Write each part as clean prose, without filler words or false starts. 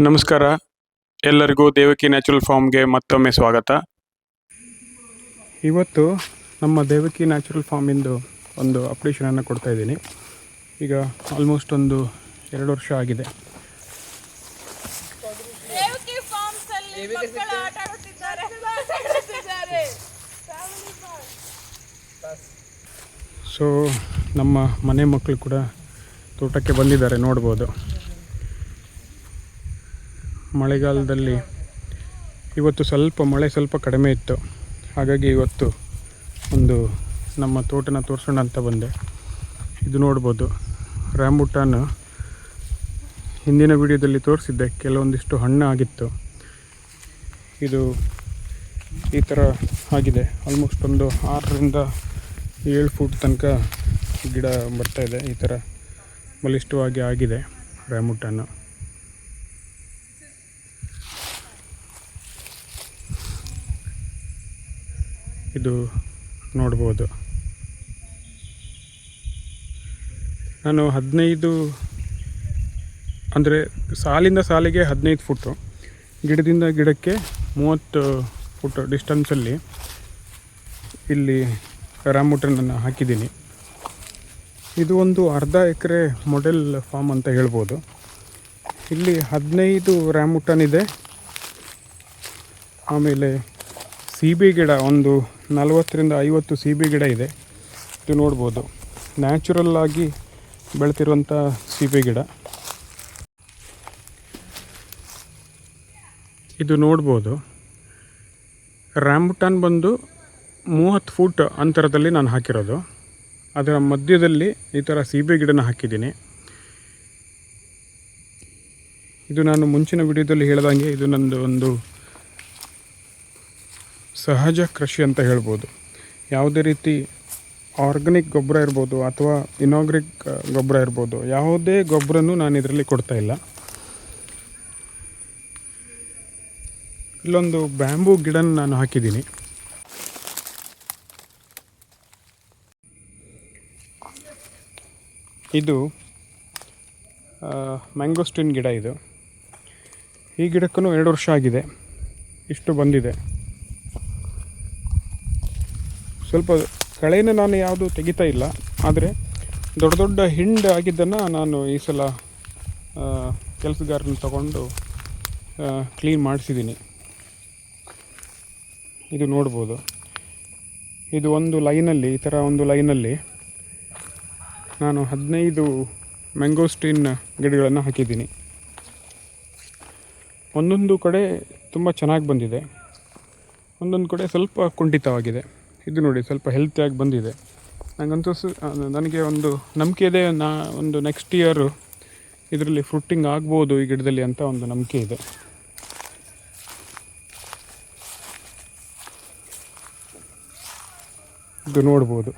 ನಮಸ್ಕಾರ, ಎಲ್ಲರಿಗೂ ದೇವಕಿ ನ್ಯಾಚುರಲ್ ಫಾರ್ಮ್ಗೆ ಮತ್ತೊಮ್ಮೆ ಸ್ವಾಗತ. ಇವತ್ತು ನಮ್ಮ ದೇವಕಿ ನ್ಯಾಚುರಲ್ ಫಾರ್ಮಿಂದು ಒಂದು ಅಪ್ಡೇಷನನ್ನು ಕೊಡ್ತಾ ಇದ್ದೀನಿ. ಈಗ ಆಲ್ಮೋಸ್ಟ್ ಒಂದು 2 ವರ್ಷ ಆಗಿದೆ. ಸೊ ನಮ್ಮ ಮನೆ ಮಕ್ಕಳು ಕೂಡ ತೋಟಕ್ಕೆ ಬಂದಿದ್ದಾರೆ, ನೋಡ್ಬೋದು. ಮಳೆಗಾಲದಲ್ಲಿ ಇವತ್ತು ಮಳೆ ಸ್ವಲ್ಪ ಕಡಿಮೆ ಇತ್ತು, ಹಾಗಾಗಿ ಇವತ್ತು ಒಂದು ನಮ್ಮ ತೋಟನ ತೋರಿಸೋಣ ಅಂತ ಬಂದೆ. ಇದು ನೋಡ್ಬೋದು, ರ್ಯಾಂಬುಟಾನ್ ಹಿಂದಿನ ವಿಡಿಯೋದಲ್ಲಿ ತೋರಿಸಿದ್ದೆ, ಕೆಲವೊಂದಿಷ್ಟು ಹಣ್ಣು ಆಗಿತ್ತು. ಇದು ಈ ಥರ ಆಗಿದೆ. ಆಲ್ಮೋಸ್ಟ್ ಒಂದು 6ರಿಂದ 7 ಫೂಟ್ ತನಕ ಗಿಡ ಬರ್ತಾಯಿದೆ. ಈ ಥರ ಬಲಿಷ್ಠವಾಗಿ ಆಗಿದೆ ರ್ಯಾಂಬುಟಾನ್. ಇದು ನೋಡ್ಬೋದು. ನಾನು 15 ಅಂದರೆ ಸಾಲಿಂದ ಸಾಲಿಗೆ 15 ಫುಟ್ಟು, ಗಿಡದಿಂದ ಗಿಡಕ್ಕೆ 30 ಫುಟ್ ಡಿಸ್ಟೆನ್ಸಲ್ಲಿ ಇಲ್ಲಿ ರ್ಯಾಂಬುಟಾನನ್ನು ಹಾಕಿದ್ದೀನಿ. ಇದು ಒಂದು ಅರ್ಧ ಎಕರೆ ಮಾಡೆಲ್ ಫಾರ್ಮ್ ಅಂತ ಹೇಳ್ಬೋದು. ಇಲ್ಲಿ 15 ರ್ಯಾಂಬುಟಾನ್ ಇದೆ. ಆಮೇಲೆ ಸೀಬೆ ಗಿಡ ಒಂದು 40ರಿಂದ 50 ಸೀಬೆ ಗಿಡ ಇದೆ. ಇದು ನೋಡ್ಬೋದು, ನ್ಯಾಚುರಲ್ ಆಗಿ ಬೆಳೆತಿರುವಂಥ ಸೀಬೆ ಗಿಡ. ಇದು ನೋಡ್ಬೋದು, ರ್ಯಾಂಬುಟಾನ್ ಬಂದು 30 ಫೂಟ್ ಅಂತರದಲ್ಲಿ ನಾನು ಹಾಕಿರೋದು. ಅದರ ಮಧ್ಯದಲ್ಲಿ ಈ ಥರ ಸೀಬೆ ಗಿಡನ ಹಾಕಿದ್ದೀನಿ. ಇದು ನಾನು ಮುಂಚಿನ ವಿಡಿಯೋದಲ್ಲಿ ಹೇಳ್ದಂಗೆ ಇದು ನಂದು ಒಂದು ಸಹಜ ಕೃಷಿ ಅಂತ ಹೇಳ್ಬೋದು. ಯಾವುದೇ ರೀತಿ ಆರ್ಗಾನಿಕ್ ಗೊಬ್ಬರ ಇರ್ಬೋದು ಅಥವಾ ಇನಾರ್ಗಾನಿಕ್ ಗೊಬ್ಬರ ಇರ್ಬೋದು, ಯಾವುದೇ ಗೊಬ್ಬರನೂ ನಾನು ಇದರಲ್ಲಿ ಕೊಡ್ತಾಯಿಲ್ಲ. ಇಲ್ಲೊಂದು ಬ್ಯಾಂಬೂ ಗಿಡನ ನಾನು ಹಾಕಿದ್ದೀನಿ. ಇದು ಮ್ಯಾಂಗೋಸ್ಟಿನ್ ಗಿಡ. ಇದು ಈ ಗಿಡಕ್ಕೂ 2 ವರ್ಷ ಆಗಿದೆ, ಇಷ್ಟು ಬಂದಿದೆ. ಸ್ವಲ್ಪ ಕಳೆನ ನಾನು ಯಾವುದು ತೆಗಿತಾ ಇಲ್ಲ, ಆದರೆ ದೊಡ್ಡ ದೊಡ್ಡ ಹಿಂಡು ಆಗಿದ್ದನ್ನು ನಾನು ಈ ಸಲ ಕೆಲಸಗಾರನ ತಗೊಂಡು ಕ್ಲೀನ್ ಮಾಡಿಸಿದ್ದೀನಿ. ಇದು ನೋಡ್ಬೋದು, ಇದು ಒಂದು ಲೈನಲ್ಲಿ, ಈ ಥರ ಒಂದು ಲೈನಲ್ಲಿ ನಾನು 15 ಮ್ಯಾಂಗೋಸ್ಟಿನ್ ಗಿಡಗಳನ್ನು ಹಾಕಿದ್ದೀನಿ. ಒಂದೊಂದು ಕಡೆ ತುಂಬ ಚೆನ್ನಾಗಿ ಬಂದಿದೆ, ಒಂದೊಂದು ಕಡೆ ಸ್ವಲ್ಪ ಕುಂಠಿತವಾಗಿದೆ. ಇದು ನೋಡಿ, ಸ್ವಲ್ಪ ಹೆಲ್ತಿಯಾಗಿ ಬಂದಿದೆ. ನನಗೆ ಒಂದು ನಂಬಿಕೆ ಇದೆ, ಒಂದು ನೆಕ್ಸ್ಟ್ ಇಯರು ಇದರಲ್ಲಿ ಫ್ರೂಟಿಂಗ್ ಆಗ್ಬೋದು ಈ ಗಿಡದಲ್ಲಿ ಅಂತ ಒಂದು ನಂಬಿಕೆ ಇದೆ. ಇದು ನೋಡ್ಬೋದು,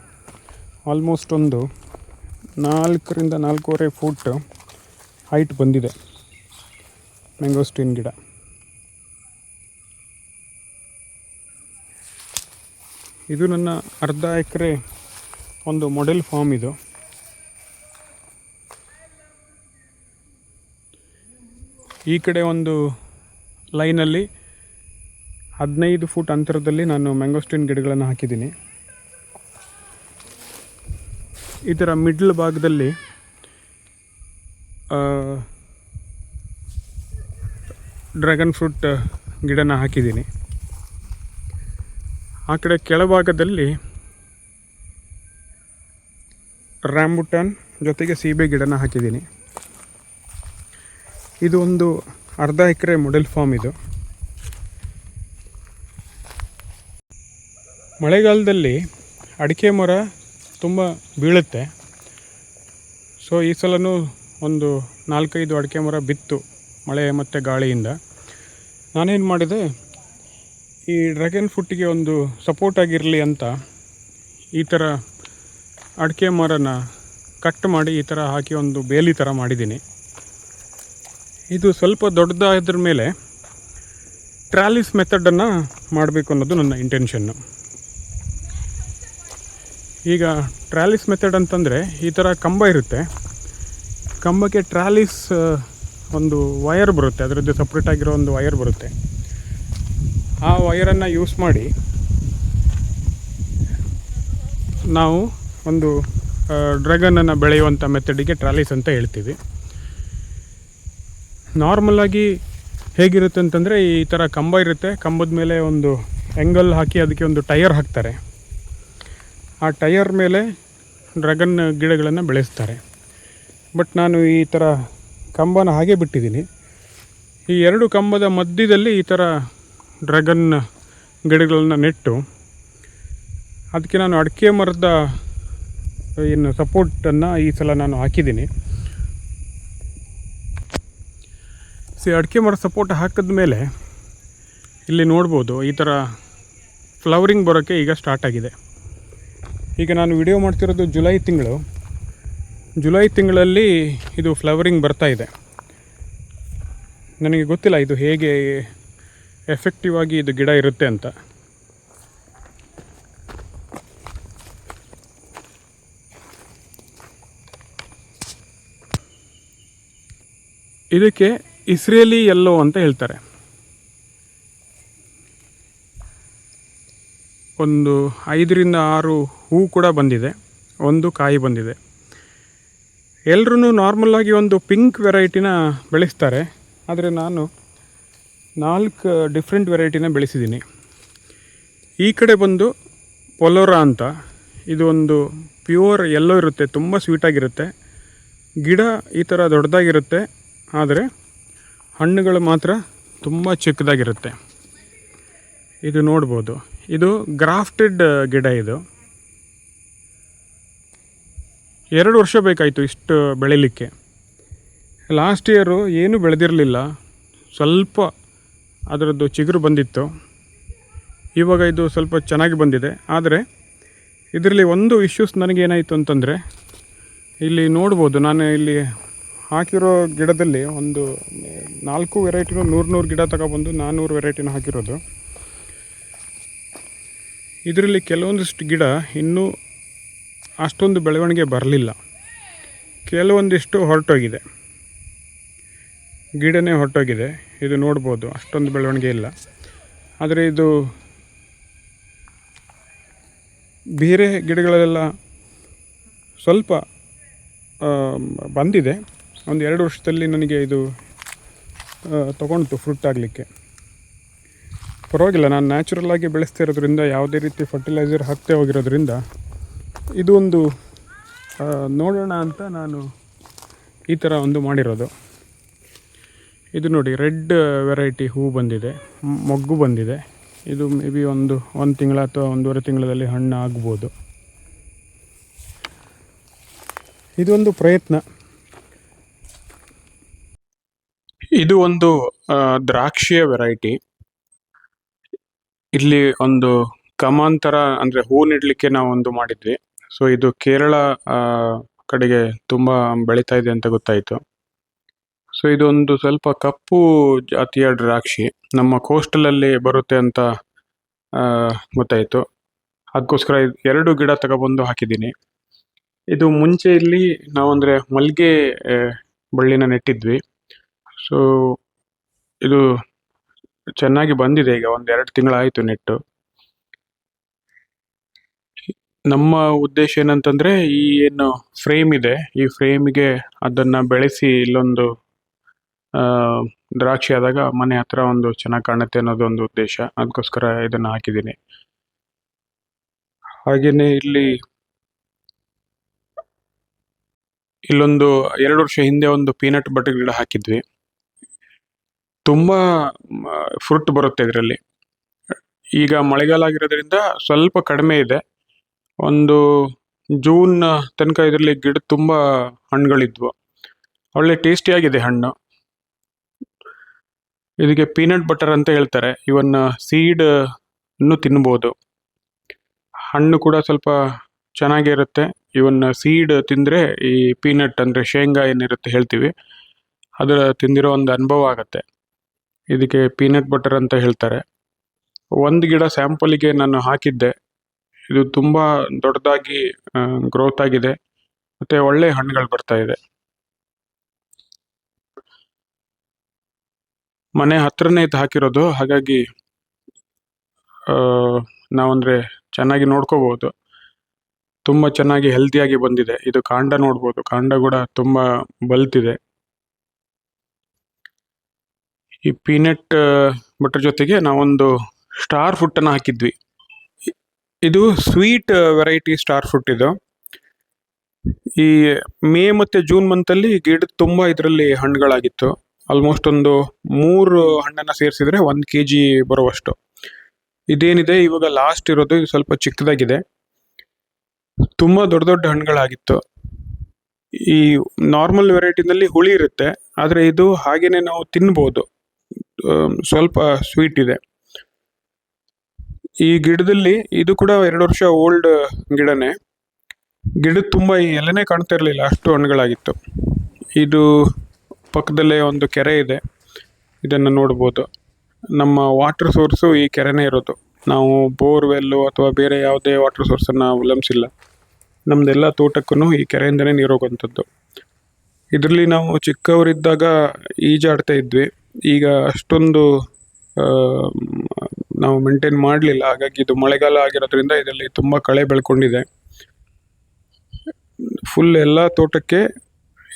ಆಲ್ಮೋಸ್ಟ್ ಒಂದು 4ರಿಂದ 4.25 ಫೂಟ್ ಹೈಟ್ ಬಂದಿದೆ ಮ್ಯಾಂಗೋಸ್ಟಿನ್ ಗಿಡ. ಇದು ನನ್ನ ಅರ್ಧ ಎಕರೆ ಒಂದು ಮಾಡೆಲ್ ಫಾರ್ಮ್. ಇದು ಈ ಕಡೆ ಒಂದು ಲೈನಲ್ಲಿ 15 ಫೂಟ್ ಅಂತರದಲ್ಲಿ ನಾನು ಮ್ಯಾಂಗೋಸ್ಟಿನ್ ಗಿಡಗಳನ್ನು ಹಾಕಿದ್ದೀನಿ. ಇದರ ಮಿಡ್ಲ್ ಭಾಗದಲ್ಲಿ ಡ್ರ್ಯಾಗನ್ ಫ್ರೂಟ್ ಗಿಡನ ಹಾಕಿದ್ದೀನಿ. ಆ ಕಡೆ ಕೆಳಭಾಗದಲ್ಲಿ ರ್ಯಾಂಬುಟಾನ್ ಜೊತೆಗೆ ಸೀಬೆ ಗಿಡನ ಹಾಕಿದ್ದೀನಿ. ಇದು ಒಂದು ಅರ್ಧ ಎಕರೆ ಮಾಡೆಲ್ ಫಾರ್ಮ್. ಇದು ಮಳೆಗಾಲದಲ್ಲಿ ಅಡಿಕೆ ಮರ ತುಂಬ ಬೀಳುತ್ತೆ. ಸೊ ಈ ಸಲನೂ ಒಂದು 4-5 ಅಡಿಕೆ ಮರ ಬಿತ್ತು ಮಳೆ ಮತ್ತು ಗಾಳಿಯಿಂದ. ನಾನೇನು ಮಾಡಿದೆ, ಈ ಡ್ರ್ಯಾಗನ್ ಫ್ರೂಟಿಗೆ ಒಂದು ಸಪೋರ್ಟ್ ಆಗಿರಲಿ ಅಂತ ಈ ಥರ ಅಡಿಕೆ ಮರನ ಕಟ್ ಮಾಡಿ ಈ ಥರ ಹಾಕಿ ಒಂದು ಬೇಲಿ ಥರ ಮಾಡಿದ್ದೀನಿ. ಇದು ಸ್ವಲ್ಪ ದೊಡ್ಡದಾದ್ರ ಮೇಲೆ ಟ್ರಾಲಿಸ್ ಮೆಥಡನ್ನು ಮಾಡಬೇಕು ಅನ್ನೋದು ನನ್ನ ಇಂಟೆನ್ಷನ್ನು. ಈಗ ಟ್ರಾಲಿಸ್ ಮೆಥಡ್ ಅಂತಂದರೆ ಈ ಥರ ಕಂಬ ಇರುತ್ತೆ, ಕಂಬಕ್ಕೆ ಟ್ರಾಲಿಸ್ ಒಂದು ವಯರ್ ಬರುತ್ತೆ, ಅದರದ್ದು ಸಪ್ರೇಟ್ ಆಗಿರೋ ಒಂದು ವಯರ್ ಬರುತ್ತೆ. ಆ ವಯರನ್ನು ಯೂಸ್ ಮಾಡಿ ನಾವು ಒಂದು ಡ್ರ್ಯಾಗನನ್ನು ಬೆಳೆಯುವಂಥ ಮೆಥಡಿಗೆ ಟ್ರಾಲೀಸ್ ಅಂತ ಹೇಳ್ತೀವಿ. ನಾರ್ಮಲಾಗಿ ಹೇಗಿರುತ್ತೆ ಅಂತಂದರೆ, ಈ ಥರ ಕಂಬ ಇರುತ್ತೆ, ಕಂಬದ ಮೇಲೆ ಒಂದು ಆ್ಯಂಗಲ್ ಹಾಕಿ ಅದಕ್ಕೆ ಒಂದು ಟಯರ್ ಹಾಕ್ತಾರೆ. ಆ ಟಯರ್ ಮೇಲೆ ಡ್ರ್ಯಾಗನ್ ಗಿಡಗಳನ್ನು ಬೆಳೆಸ್ತಾರೆ. ಬಟ್ ನಾನು ಈ ಥರ ಕಂಬನ ಹಾಗೆ ಬಿಟ್ಟಿದ್ದೀನಿ. ಈ ಎರಡು ಕಂಬದ ಮಧ್ಯದಲ್ಲಿ ಈ ಥರ ಡ್ರ್ಯಾಗನ್ ಗಿಡಗಳನ್ನು ನೆಟ್ಟು ಅದಕ್ಕೆ ನಾನು ಅಡಿಕೆ ಮರದ ಏನು ಸಪೋರ್ಟನ್ನು ಈ ಸಲ ನಾನು ಹಾಕಿದ್ದೀನಿ. ಅಡಿಕೆ ಮರ ಸಪೋರ್ಟ್ ಹಾಕಿದ ಮೇಲೆ ಇಲ್ಲಿ ನೋಡ್ಬೋದು ಈ ಥರ ಫ್ಲವರಿಂಗ್ ಬರೋಕ್ಕೆ ಈಗ ಸ್ಟಾರ್ಟ್ ಆಗಿದೆ. ಈಗ ನಾನು ವಿಡಿಯೋ ಮಾಡ್ತಿರೋದು ಜುಲೈ ತಿಂಗಳಲ್ಲಿ ಇದು ಫ್ಲವರಿಂಗ್ ಬರ್ತಾ ಇದೆ. ನನಗೆ ಗೊತ್ತಿಲ್ಲ ಇದು ಹೇಗೆ ಎಫೆಕ್ಟಿವ್ ಆಗಿ ಇದು ಗಿಡ ಇರುತ್ತೆ ಅಂತ. ಇದಕ್ಕೆ ಇಸ್ರೇಲಿ ಯೆಲ್ಲೋ ಅಂತ ಹೇಳ್ತಾರೆ. ಒಂದು 5 ರಿಂದ 6 ಹೂ ಕೂಡ ಬಂದಿದೆ, ಒಂದು ಕಾಯಿ ಬಂದಿದೆ. ಎಲ್ಲರೂ ನಾರ್ಮಲಾಗಿ ಒಂದು ಪಿಂಕ್ ವೆರೈಟಿನ ಬೆಳೆಸ್ತಾರೆ, ಆದರೆ ನಾನು 4 ಡಿಫ್ರೆಂಟ್ ವೆರೈಟಿನ ಬೆಳೆಸಿದ್ದೀನಿ. ಈ ಕಡೆ ಬಂದು ಪೊಲೋರಾ ಅಂತ, ಇದು ಒಂದು ಪ್ಯೂರ್ ಯೆಲ್ಲೋ ಇರುತ್ತೆ, ತುಂಬ ಸ್ವೀಟಾಗಿರುತ್ತೆ. ಗಿಡ ಈ ಥರ ದೊಡ್ಡದಾಗಿರುತ್ತೆ, ಆದರೆ ಹಣ್ಣುಗಳು ಮಾತ್ರ ತುಂಬ ಚಿಕ್ಕದಾಗಿರುತ್ತೆ. ಇದು ನೋಡ್ಬೋದು, ಇದು ಗ್ರಾಫ್ಟೆಡ್ ಗಿಡ. ಇದು 2 ವರ್ಷ ಬೇಕಾಯಿತು ಇಷ್ಟು ಬೆಳೀಲಿಕ್ಕೆ. ಲಾಸ್ಟ್ ಇಯರು ಏನೂ ಬೆಳೆದಿರಲಿಲ್ಲ, ಸ್ವಲ್ಪ ಅದರದ್ದು ಚಿಗುರು ಬಂದಿತ್ತು. ಇವಾಗ ಇದು ಸ್ವಲ್ಪ ಚೆನ್ನಾಗಿ ಬಂದಿದೆ. ಆದರೆ ಇದರಲ್ಲಿ ಒಂದು ಇಶ್ಯೂಸ್ ನನಗೇನಾಯಿತು ಅಂತಂದರೆ, ಇಲ್ಲಿ ನೋಡ್ಬೋದು, ನಾನು ಇಲ್ಲಿ ಹಾಕಿರೋ ಗಿಡದಲ್ಲಿ ಒಂದು 4 ವೆರೈಟಿನೂ 100 ಗಿಡ ತಗೊಬಂದು 400 ವೆರೈಟಿನ ಹಾಕಿರೋದು. ಇದರಲ್ಲಿ ಕೆಲವೊಂದಿಷ್ಟು ಗಿಡ ಇನ್ನೂ ಅಷ್ಟೊಂದು ಬೆಳವಣಿಗೆ ಬರಲಿಲ್ಲ, ಕೆಲವೊಂದಿಷ್ಟು ಹೊರಟೋಗಿದೆ, ಗಿಡನೇ ಹೊರಟೋಗಿದೆ. ಇದು ನೋಡ್ಬೋದು, ಅಷ್ಟೊಂದು ಬೆಳವಣಿಗೆ ಇಲ್ಲ. ಆದರೆ ಇದು ಬೇರೆ ಗಿಡಗಳೆಲ್ಲ ಸ್ವಲ್ಪ ಬಂದಿದೆ. ಒಂದು 2 ವರ್ಷದಲ್ಲಿ ನನಗೆ ಇದು ತೊಗೊಂಡು ಫ್ರೂಟ್ ಆಗಲಿಕ್ಕೆ. ಪರವಾಗಿಲ್ಲ, ನಾನು ನ್ಯಾಚುರಲ್ಲಾಗಿ ಬೆಳೆಸ್ತಾ ಇರೋದ್ರಿಂದ, ಯಾವುದೇ ರೀತಿ ಫರ್ಟಿಲೈಸರ್ ಹಾಕ್ತೇ ಹೋಗಿರೋದ್ರಿಂದ ಇದು ಒಂದು ನೋಡೋಣ ಅಂತ ನಾನು ಈ ಥರ ಒಂದು ಮಾಡಿರೋದು. ಇದು ನೋಡಿ, ರೆಡ್ ವೆರೈಟಿ ಹೂ ಬಂದಿದೆ, ಮೊಗ್ಗು ಬಂದಿದೆ. ಇದು ಮೇ ಬಿ ಒಂದು ತಿಂಗಳ ಅಥವಾ 1.5 ತಿಂಗಳಲ್ಲಿ ಹಣ್ಣು ಆಗ್ಬೋದು. ಇದೊಂದು ಪ್ರಯತ್ನ. ಇದು ಒಂದು ದ್ರಾಕ್ಷಿಯ ವೆರೈಟಿ. ಇಲ್ಲಿ ಒಂದು ಕಮಾನ್ ಥರ, ಅಂದರೆ ಹೂ ನೆಡಲಿಕ್ಕೆ ನಾವು ಒಂದು ಮಾಡಿದ್ವಿ. ಸೊ ಇದು ಕೇರಳ ಕಡೆಗೆ ತುಂಬ ಬೆಳೀತಾ ಇದೆ ಅಂತ ಗೊತ್ತಾಯಿತು. ಸೊ ಇದೊಂದು ಸ್ವಲ್ಪ ಕಪ್ಪು ಜಾತಿಯ ದ್ರಾಕ್ಷಿ, ನಮ್ಮ ಕೋಸ್ಟಲಲ್ಲಿ ಬರುತ್ತೆ ಅಂತ ಗೊತ್ತಾಯಿತು. ಅದಕ್ಕೋಸ್ಕರ 2 ಗಿಡ ತಗೊಬಂದು ಹಾಕಿದ್ದೀನಿ. ಇದು ಮುಂಚೆ ಇಲ್ಲಿ ನಾವಂದರೆ ಮಲ್ಲಿಗೆ ಬಳ್ಳಿನ ನೆಟ್ಟಿದ್ವಿ. ಸೊ ಇದು ಚೆನ್ನಾಗಿ ಬಂದಿದೆ. ಈಗ 1-2 ತಿಂಗಳಾಯಿತು ನೆಟ್ಟು. ನಮ್ಮ ಉದ್ದೇಶ ಏನಂತಂದರೆ, ಈ ಏನು ಫ್ರೇಮ್ ಇದೆ, ಈ ಫ್ರೇಮಿಗೆ ಅದನ್ನು ಬೆಳೆಸಿ ಇಲ್ಲೊಂದು ದ್ರಾಕ್ಷಿ ಆದಾಗ ಮನೆ ಹತ್ರ ಒಂದು ಚೆನ್ನಾಗಿ ಕಾಣುತ್ತೆ ಅನ್ನೋದು ಒಂದು ಉದ್ದೇಶ. ಅದಕ್ಕೋಸ್ಕರ ಇದನ್ನು ಹಾಕಿದ್ದೀನಿ. ಹಾಗೆಯೇ ಇಲ್ಲೊಂದು 2 ವರ್ಷ ಹಿಂದೆ ಒಂದು ಪೀನಟ್ ಬಟರ್ ಗಿಡ ಹಾಕಿದ್ವಿ. ತುಂಬ ಫ್ರೂಟ್ ಬರುತ್ತೆ ಇದರಲ್ಲಿ. ಈಗ ಮಳೆಗಾಲ ಆಗಿರೋದ್ರಿಂದ ಸ್ವಲ್ಪ ಕಡಿಮೆ ಇದೆ. ಒಂದು ಜೂನ್ ತನಕ ಇದರಲ್ಲಿ ಗಿಡ ತುಂಬ ಹಣ್ಣುಗಳಿದ್ವು, ಒಳ್ಳೆ ಟೇಸ್ಟಿಯಾಗಿದೆ ಹಣ್ಣು. ಇದಕ್ಕೆ ಪೀನಟ್ ಬಟರ್ ಅಂತ ಹೇಳ್ತಾರೆ. ಇವನ್ನ ಸೀಡ್ ಅನ್ನು ತಿನ್ಬೋದು. ಹಣ್ಣು ಕೂಡ ಸ್ವಲ್ಪ ಚೆನ್ನಾಗಿರುತ್ತೆ. ಇವನ್ನ ಸೀಡ್ ತಿಂದರೆ ಈ ಪೀನಟ್ ಅಂದರೆ ಶೇಂಗಾ ಏನಿರುತ್ತೆ ಹೇಳ್ತೀವಿ, ಅದರ ತಿಂದಿರೋ ಒಂದು ಅನುಭವ ಆಗುತ್ತೆ. ಇದಕ್ಕೆ ಪೀನಟ್ ಬಟರ್ ಅಂತ ಹೇಳ್ತಾರೆ. ಒಂದು ಗಿಡ ಸ್ಯಾಂಪಲಿಗೆ ನಾನು ಹಾಕಿದ್ದೆ. ಇದು ತುಂಬ ದೊಡ್ಡದಾಗಿ ಗ್ರೋತ್ ಆಗಿದೆ ಮತ್ತು ಒಳ್ಳೆ ಹಣ್ಣುಗಳು ಬರ್ತಾ ಇದೆ. ಮನೆ ಹತ್ರನೇ ಇದು ಹಾಕಿರೋದು, ಹಾಗಾಗಿ ನಾವಂದರೆ ಚೆನ್ನಾಗಿ ನೋಡ್ಕೋಬೋದು. ತುಂಬ ಚೆನ್ನಾಗಿ ಹೆಲ್ತಿಯಾಗಿ ಬಂದಿದೆ. ಇದು ಕಾಂಡ ನೋಡ್ಬೋದು, ಕಾಂಡ ಕೂಡ ತುಂಬ ಬಲ್ತಿದೆ. ಈ ಪೀನಟ್ ಬಟರ್ ಜೊತೆಗೆ ನಾವೊಂದು ಸ್ಟಾರ್ ಫ್ರೂಟನ್ನು ಹಾಕಿದ್ವಿ. ಇದು ಸ್ವೀಟ್ ವೆರೈಟಿ ಸ್ಟಾರ್ ಫ್ರೂಟ್. ಇದು ಈ ಮೇ ಮತ್ತು ಜೂನ್ ಮಂತಲ್ಲಿ ಗಿಡ ತುಂಬ ಇದರಲ್ಲಿ ಹಣ್ಣುಗಳಾಗಿತ್ತು. ಆಲ್ಮೋಸ್ಟ್ ಒಂದು 3 ಹಣ್ಣನ್ನು ಸೇರಿಸಿದ್ರೆ 1 kg ಬರುವಷ್ಟು. ಇದೇನಿದೆ ಇವಾಗ ಲಾಸ್ಟ್ ಇರೋದು, ಇದು ಸ್ವಲ್ಪ ಚಿಕ್ಕದಾಗಿದೆ. ತುಂಬ ದೊಡ್ಡ ದೊಡ್ಡ ಹಣ್ಣುಗಳಾಗಿತ್ತು. ಈ ನಾರ್ಮಲ್ ವೆರೈಟಿನಲ್ಲಿ ಹುಳಿ ಇರುತ್ತೆ, ಆದರೆ ಇದು ಹಾಗೇನೆ ನಾವು ತಿನ್ಬೋದು. ಸ್ವಲ್ಪ ಸ್ವೀಟ್ ಇದೆ. ಈ ಗಿಡದಲ್ಲಿ ಇದು ಕೂಡ 2 ವರ್ಷ ಓಲ್ಡ್ ಗಿಡನೇ. ಗಿಡದ ತುಂಬ ಈ ಎಲೆನೇ ಕಾಣ್ತಾ ಇರಲಿಲ್ಲ, ಅಷ್ಟು ಹಣ್ಣುಗಳಾಗಿತ್ತು. ಇದು ಪಕ್ಕದಲ್ಲೇ ಒಂದು ಕೆರೆ ಇದೆ, ಇದನ್ನು ನೋಡ್ಬೋದು. ನಮ್ಮ ವಾಟರ್ ಸೋರ್ಸು ಈ ಕೆರೆನೇ ಇರೋದು. ನಾವು ಬೋರ್ವೆಲ್ಲು ಅಥವಾ ಬೇರೆ ಯಾವುದೇ ವಾಟರ್ ಸೋರ್ಸನ್ನು ಅವಲಂಬಿಸಿಲ್ಲ. ನಮ್ಮದೆಲ್ಲ ತೋಟಕ್ಕೂ ಈ ಕೆರೆಯಿಂದನೇ ನೀರು ಹೋಗುವಂಥದ್ದು. ಇದರಲ್ಲಿ ನಾವು ಚಿಕ್ಕವರಿದ್ದಾಗ ಈಜಾಡ್ತಾ ಇದ್ವಿ. ಈಗ ಅಷ್ಟೊಂದು ನಾವು ಮೇಂಟೈನ್ ಮಾಡಲಿಲ್ಲ, ಹಾಗಾಗಿ ಇದು ಮಳೆಗಾಲ ಆಗಿರೋದ್ರಿಂದ ಇದರಲ್ಲಿ ತುಂಬ ಕಳೆ ಬೆಳ್ಕೊಂಡಿದೆ. ಫುಲ್ ಎಲ್ಲ ತೋಟಕ್ಕೆ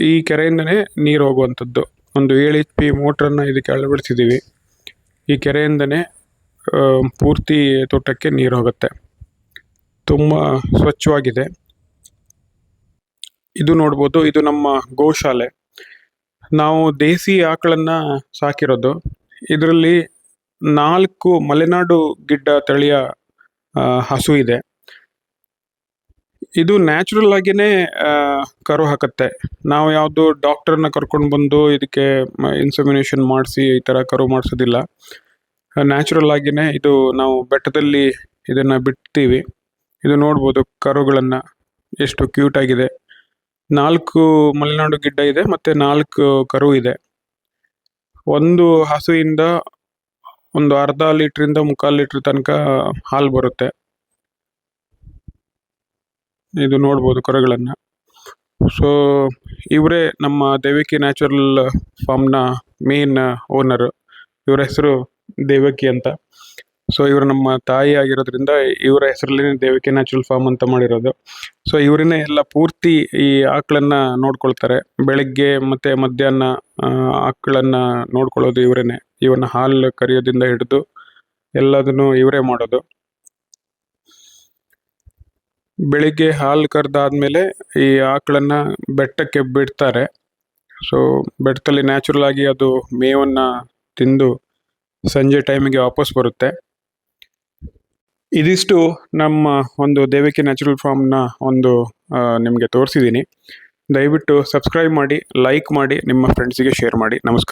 ಈ ಕೆರೆಯಿಂದನೇ ನೀರು ಹೋಗುವಂಥದ್ದು. ಒಂದು 7 HP ಮೋಟ್ರನ್ನು ಇದಕ್ಕೆ ಅಳವಡಿಸಿದ್ದೀವಿ. ಈ ಕೆರೆಯಿಂದನೇ ಪೂರ್ತಿ ತೋಟಕ್ಕೆ ನೀರು ಹೋಗುತ್ತೆ. ತುಂಬ ಸ್ವಚ್ಛವಾಗಿದೆ. ಇದು ನೋಡ್ಬೋದು, ಇದು ನಮ್ಮ ಗೋಶಾಲೆ. ನಾವು ದೇಸಿ ಆಕಳನ್ನು ಸಾಕಿರೋದು. ಇದರಲ್ಲಿ 4 ಮಲೆನಾಡು ಗಿಡ್ಡ ತಳಿಯ ಹಸು ಇದೆ. ಇದು ನ್ಯಾಚುರಲ್ ಆಗಿಯೇ ಕರು ಹಾಕುತ್ತೆ. ನಾವು ಯಾವುದು ಡಾಕ್ಟರ್ನ ಕರ್ಕೊಂಡು ಬಂದು ಇದಕ್ಕೆ ಇನ್ಸೆಮಿನೇಷನ್ ಮಾಡಿಸಿ ಈ ಥರ ಕರು ಮಾಡಿಸೋದಿಲ್ಲ. ನ್ಯಾಚುರಲ್ ಆಗಿಯೇ ಇದು ನಾವು ಬೆಟ್ಟದಲ್ಲಿ ಇದನ್ನು ಬಿಡ್ತೀವಿ. ಇದು ನೋಡ್ಬೋದು ಕರುಗಳನ್ನು, ಎಷ್ಟು ಕ್ಯೂಟ್ ಆಗಿದೆ. 4 ಮಲೆನಾಡು ಗಿಡ್ಡ ಇದೆ ಮತ್ತು 4 ಕರು ಇದೆ. ಒಂದು ಹಸುವಿಂದ ಒಂದು ಅರ್ಧ ಲೀಟ್ರಿಂದ 3/4 ಲೀಟ್ರ್ ತನಕ ಹಾಲು ಬರುತ್ತೆ. ಇದು ನೋಡ್ಬೋದು ಕರುಗಳನ್ನು. ಸೊ ಇವರೇ ನಮ್ಮ ದೇವಕಿ ನ್ಯಾಚುರಲ್ ಫಾರ್ಮ್ನ ಮೇನ್ ಓನರು. ಇವರ ಹೆಸರು ದೇವಕಿ ಅಂತ. ಸೊ ಇವರು ನಮ್ಮ ತಾಯಿ ಆಗಿರೋದ್ರಿಂದ ಇವರ ಹೆಸರಲ್ಲೇ ದೇವಕಿ ನ್ಯಾಚುರಲ್ ಫಾರ್ಮ್ ಅಂತ ಮಾಡಿರೋದು. ಸೊ ಇವರನ್ನೇ ಎಲ್ಲ ಪೂರ್ತಿ ಈ ಆಕಳನ್ನು ನೋಡ್ಕೊಳ್ತಾರೆ. ಬೆಳಗ್ಗೆ ಮತ್ತು ಮಧ್ಯಾಹ್ನ ಆಕಳನ್ನು ನೋಡ್ಕೊಳ್ಳೋದು ಇವರೇನೆ. ಇವನ್ನ ಹಾಲು ಕರಿಯೋದ್ರಿಂದ ಹಿಡಿದು ಎಲ್ಲದನ್ನು ಇವರೇ ಮಾಡೋದು. ಬೆಳಿಗ್ಗೆ ಹಾಲು ಕರೆದಾದ್ಮೇಲೆ ಈ ಆಕಳನ್ನು ಬೆಟ್ಟಕ್ಕೆ ಬಿಡ್ತಾರೆ. ಸೊ ಬೆಟ್ಟದಲ್ಲಿ ನ್ಯಾಚುರಲ್ ಆಗಿ ಅದು ಮೇವನ್ನು ತಿಂದು ಸಂಜೆ ಟೈಮಿಗೆ ವಾಪಸ್ ಬರುತ್ತೆ. ಇದಿಷ್ಟು ನಮ್ಮ ಒಂದು ದೇವಕಿ ನ್ಯಾಚುರಲ್ ಫಾರ್ಮ್ನ ಒಂದು ನಿಮಗೆ ತೋರಿಸಿದ್ದೀನಿ. ದಯವಿಟ್ಟು ಸಬ್ಸ್ಕ್ರೈಬ್ ಮಾಡಿ, ಲೈಕ್ ಮಾಡಿ, ನಿಮ್ಮ ಫ್ರೆಂಡ್ಸಿಗೆ ಶೇರ್ ಮಾಡಿ. ನಮಸ್ಕಾರ.